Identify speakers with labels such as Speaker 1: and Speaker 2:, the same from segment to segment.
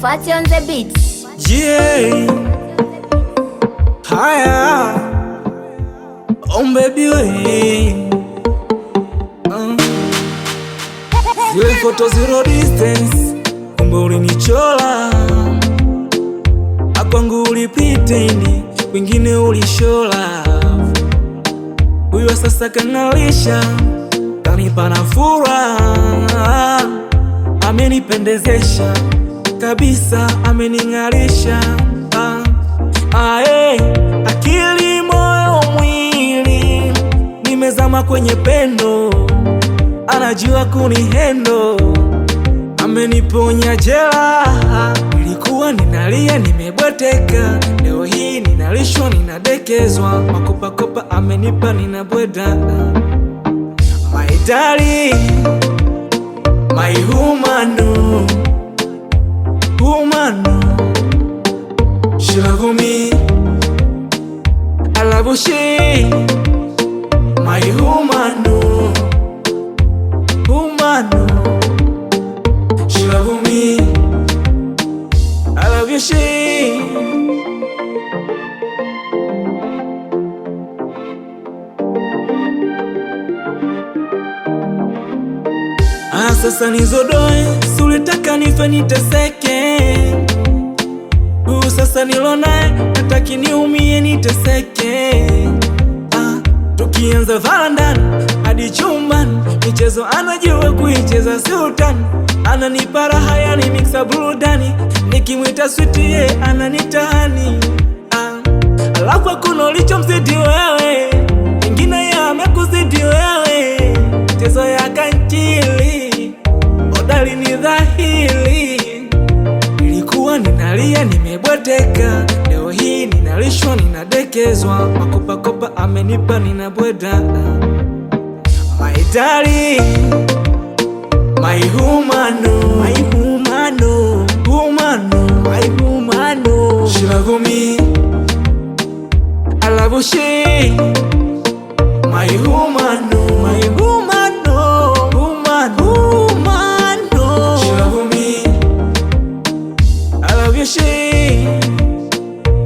Speaker 1: Fatty on the beat.
Speaker 2: Yeah. Haya. Baby we. Zile photo zero distance, kumbe ulinichola. Akwangu ulipitendi, wengine ulishola. Huyo sasa kanalisha, kanipa na furaha. Amenipendezesha kabisa, amening'arisha. Akili, moyo, mwili, nimezama kwenye pendo. Anajua kunihendo, ameniponya jela. Nilikuwa ninalia, nimebweteka. Leo hii ninalishwa, ninadekezwa. Makopakopa amenipa, ninabweda. My darling, my humano, she love me, I love she. My humano, she love me, I love you she. Sasa nizodoe, sulitaka nife niteseke. Sasa nilonae, nataki niumie niteseke. Tukianza varandani hadi chumbani, michezo anajua kuicheza sultani. Ananipa raha yani mixa burudani, nikimwita sweetie ye ananitani. Alafu hakuna ulichomzidi wewe, ingine ya amekuzidi wewe. Michezo ya kankili, odali ni dhahili. Nilikuwa ninalia, nimebweteka. Leo hii ninalishwa, ninadekezwa. Makopakopa amenipa, ninabweda. My darling, my humano, she love me, I love she. My humano, she love me, I love you she.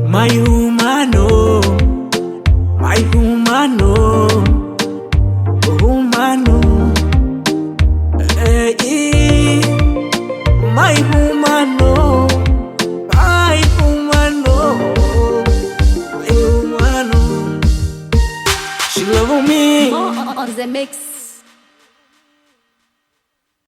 Speaker 2: My humano, my humano.
Speaker 1: She love me.
Speaker 3: On the mix.